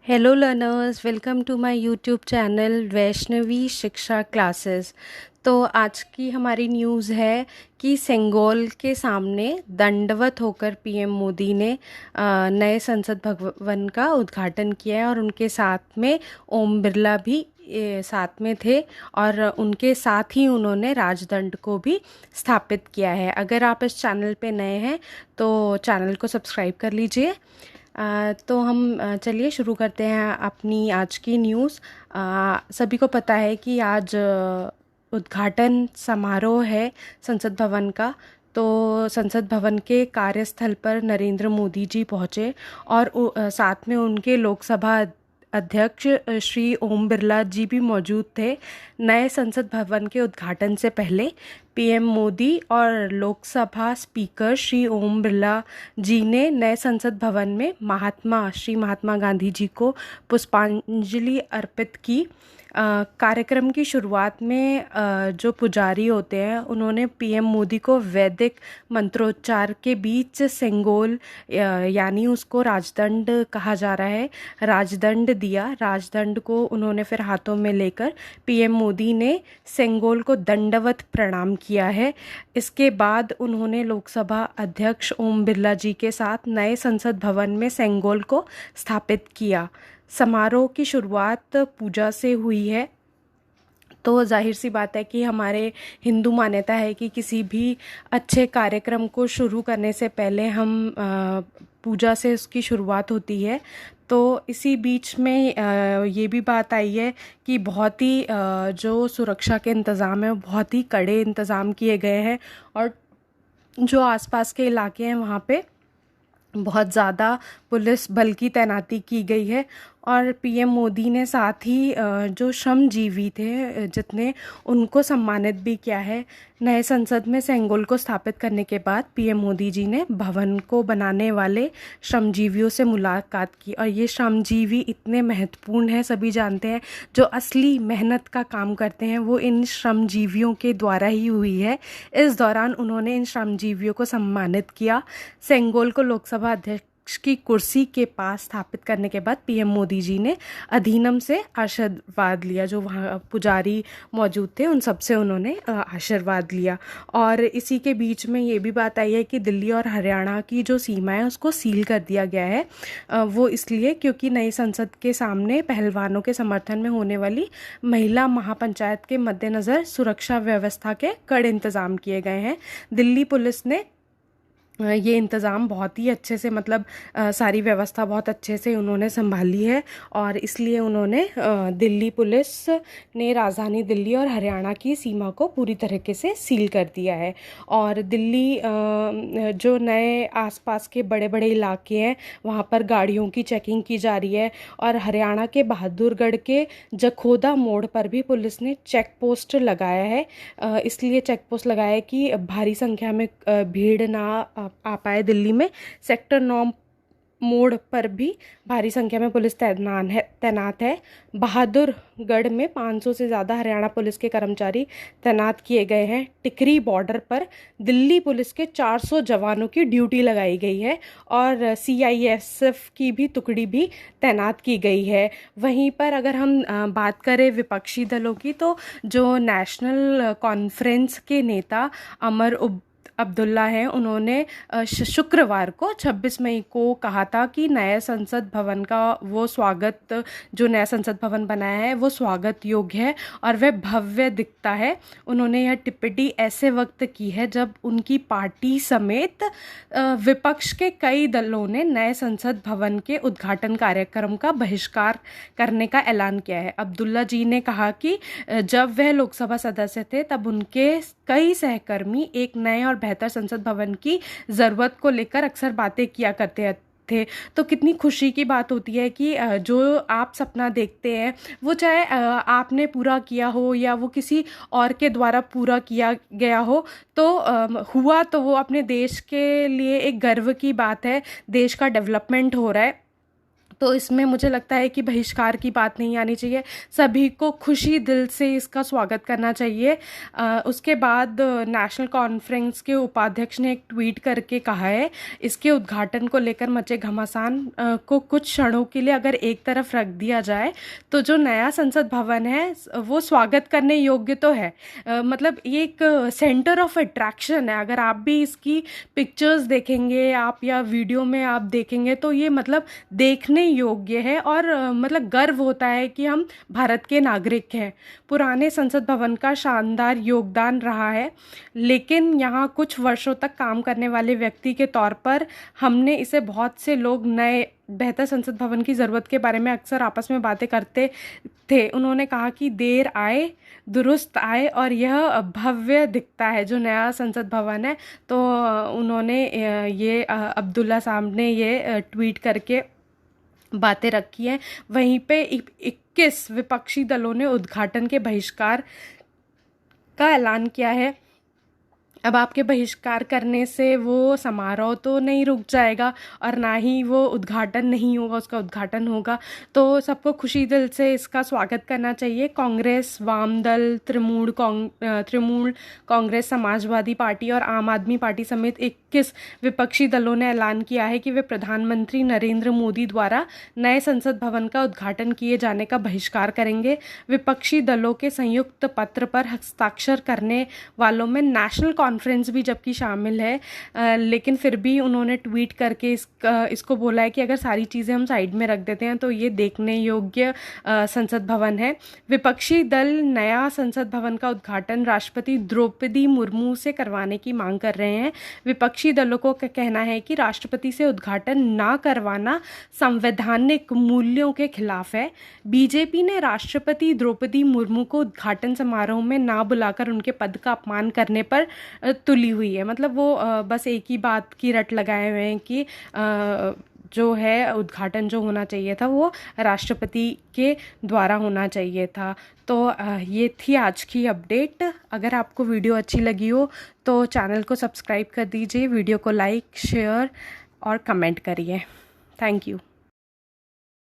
Hello learners, welcome to my YouTube channel Vaishnavi Shiksha classes. तो आज की हमारी न्यूज़ है कि सेंगोल के सामने दंडवत होकर पीएम मोदी ने नए संसद भवन का उद्घाटन किया है और उनके साथ में ओम बिरला भी साथ में थे और उनके साथ ही उन्होंने राजदंड को भी स्थापित किया है। अगर आप इस चैनल पे नए हैं तो चैनल को सब्सक्राइब कर लीजिए। तो हम चलिए शुरू करते हैं अपनी आज की न्यूज़। सभी को पता है कि आज उद्घाटन समारोह है संसद भवन का। तो संसद भवन के कार्यस्थल पर नरेंद्र मोदी जी पहुँचे और साथ में उनके लोकसभा अध्यक्ष श्री ओम बिरला जी भी मौजूद थे। नए संसद भवन के उद्घाटन से पहले पीएम मोदी और लोकसभा स्पीकर श्री ओम बिरला जी ने नए संसद भवन में महात्मा गांधी जी को पुष्पांजलि अर्पित की। कार्यक्रम की शुरुआत में जो पुजारी होते हैं उन्होंने पीएम मोदी को वैदिक मंत्रोच्चार के बीच सेंगोल यानी उसको राजदंड कहा जा रहा है, राजदंड दिया। राजदंड को उन्होंने फिर हाथों में लेकर पीएम मोदी ने सेंगोल को दंडवत प्रणाम किया है। इसके बाद उन्होंने लोकसभा अध्यक्ष ओम बिरला जी के साथ नए संसद भवन में सेंगोल को स्थापित किया। समारोह की शुरुआत पूजा से हुई है। तो जाहिर सी बात है कि हमारे हिंदू मान्यता है कि किसी भी अच्छे कार्यक्रम को शुरू करने से पहले हम पूजा से उसकी शुरुआत होती है। तो इसी बीच में ये भी बात आई है कि बहुत ही जो सुरक्षा के इंतज़ाम है बहुत ही कड़े इंतज़ाम किए गए हैं और जो आसपास के इलाके हैं वहाँ पे बहुत ज़्यादा पुलिस बल की तैनाती की गई है। और पीएम मोदी ने साथ ही जो श्रमजीवी थे जितने उनको सम्मानित भी किया है। नए संसद में सेंगोल को स्थापित करने के बाद पीएम मोदी जी ने भवन को बनाने वाले श्रमजीवियों से मुलाकात की और ये श्रमजीवी इतने महत्वपूर्ण हैं, सभी जानते हैं। जो असली मेहनत का काम करते हैं वो इन श्रमजीवियों के द्वारा ही हुई है। इस दौरान उन्होंने इन श्रमजीवियों को सम्मानित किया। सेंगोल को लोकसभा अध्यक्ष की कुर्सी के पास स्थापित करने के बाद पीएम मोदी जी ने अधीनम से आशीर्वाद लिया। जो वहाँ पुजारी मौजूद थे उन सब से उन्होंने आशीर्वाद लिया। और इसी के बीच में ये भी बात आई है कि दिल्ली और हरियाणा की जो सीमा है उसको सील कर दिया गया है। वो इसलिए क्योंकि नई संसद के सामने पहलवानों के समर्थन में होने वाली महिला महापंचायत के मद्देनज़र सुरक्षा व्यवस्था के कड़े इंतज़ाम किए गए हैं। दिल्ली पुलिस ने ये इंतज़ाम बहुत ही अच्छे से सारी व्यवस्था बहुत अच्छे से उन्होंने संभाली है और इसलिए उन्होंने दिल्ली पुलिस ने राजधानी दिल्ली और हरियाणा की सीमा को पूरी तरीके से सील कर दिया है। और दिल्ली जो नए आसपास के बड़े बड़े इलाके हैं वहाँ पर गाड़ियों की चेकिंग की जा रही है। और हरियाणा के बहादुरगढ़ के जखोदा मोड़ पर भी पुलिस ने चेक पोस्ट लगाया है। इसलिए चेक पोस्ट लगाया है कि भारी संख्या में भीड़ ना आ पाए दिल्ली में। सेक्टर 9 मोड़ पर भी भारी संख्या में पुलिस तैनात है। बहादुरगढ़ में 500 से ज़्यादा हरियाणा पुलिस के कर्मचारी तैनात किए गए हैं। टिकरी बॉर्डर पर दिल्ली पुलिस के 400 जवानों की ड्यूटी लगाई गई है और सीआईएसएफ की भी टुकड़ी भी तैनात की गई है। वहीं पर अगर हम बात करें विपक्षी दलों की तो जो नेशनल कॉन्फ्रेंस के नेता अमर अब्दुल्ला हैं उन्होंने शुक्रवार को 26 मई को कहा था कि नए संसद भवन का वो स्वागत जो नया संसद भवन बनाया है वो स्वागत योग्य है और वह भव्य दिखता है। उन्होंने यह टिप्पणी ऐसे वक्त की है जब उनकी पार्टी समेत विपक्ष के कई दलों ने नए संसद भवन के उद्घाटन कार्यक्रम का बहिष्कार करने का ऐलान किया है। अब्दुल्ला जी ने कहा कि जब वह लोकसभा सदस्य थे तब उनके कई सहकर्मी एक नए और बेहतर संसद भवन की ज़रूरत को लेकर अक्सर बातें किया करते थे। तो कितनी खुशी की बात होती है कि जो आप सपना देखते हैं वो चाहे आपने पूरा किया हो या वो किसी और के द्वारा पूरा किया गया हो तो हुआ तो वो अपने देश के लिए एक गर्व की बात है। देश का डेवलपमेंट हो रहा है तो इसमें मुझे लगता है कि बहिष्कार की बात नहीं आनी चाहिए, सभी को खुशी दिल से इसका स्वागत करना चाहिए। उसके बाद नेशनल कॉन्फ्रेंस के उपाध्यक्ष ने एक ट्वीट करके कहा है, इसके उद्घाटन को लेकर मचे घमासान को कुछ क्षणों के लिए अगर एक तरफ रख दिया जाए तो जो नया संसद भवन है वो स्वागत करने योग्य तो है। मतलब ये एक सेंटर ऑफ अट्रैक्शन है। अगर आप भी इसकी पिक्चर्स देखेंगे आप या वीडियो में आप देखेंगे तो ये मतलब देखने योग्य है और मतलब गर्व होता है कि हम भारत के नागरिक हैं। पुराने संसद भवन का शानदार योगदान रहा है, लेकिन यहाँ कुछ वर्षों तक काम करने वाले व्यक्ति के तौर पर हमने इसे बहुत से लोग नए बेहतर संसद भवन की ज़रूरत के बारे में अक्सर आपस में बातें करते थे। उन्होंने कहा कि देर आए दुरुस्त आए और यह भव्य दिखता है जो नया संसद भवन है। तो उन्होंने ये अब्दुल्ला साहब ने ये ट्वीट करके बातें रखी हैं। वहीं पे 21 विपक्षी दलों ने उद्घाटन के बहिष्कार का ऐलान किया है। अब आपके बहिष्कार करने से वो समारोह तो नहीं रुक जाएगा और ना ही वो उद्घाटन नहीं होगा, उसका उद्घाटन होगा। तो सबको खुशी दिल से इसका स्वागत करना चाहिए। कांग्रेस, वाम दल, तृणमूल कांग्रेस, समाजवादी पार्टी और आम आदमी पार्टी समेत 21 विपक्षी दलों ने ऐलान किया है कि वे प्रधानमंत्री नरेंद्र मोदी द्वारा नए संसद भवन का उद्घाटन किए जाने का बहिष्कार करेंगे। विपक्षी दलों के संयुक्त पत्र पर हस्ताक्षर करने वालों में नेशनल कॉन्फ्रेंस भी जबकि शामिल है, लेकिन फिर भी उन्होंने ट्वीट करके इसको बोला है कि अगर सारी चीज़ें हम साइड में रख देते हैं तो ये देखने योग्य संसद भवन है। विपक्षी दल नया संसद भवन का उद्घाटन राष्ट्रपति द्रौपदी मुर्मू से करवाने की मांग कर रहे हैं। विपक्षी दलों को कहना है कि राष्ट्रपति से उद्घाटन ना करवाना संवैधानिक मूल्यों के खिलाफ है। बीजेपी ने राष्ट्रपति द्रौपदी मुर्मू को उद्घाटन समारोह में ना बुलाकर उनके पद का अपमान करने पर तुली हुई है। मतलब वो बस एक ही बात की रट लगाए हुए हैं कि जो है उद्घाटन जो होना चाहिए था वो राष्ट्रपति के द्वारा होना चाहिए था। तो ये थी आज की अपडेट। अगर आपको वीडियो अच्छी लगी हो तो चैनल को सब्सक्राइब कर दीजिए, वीडियो को लाइक, शेयर और कमेंट करिए। Thank you.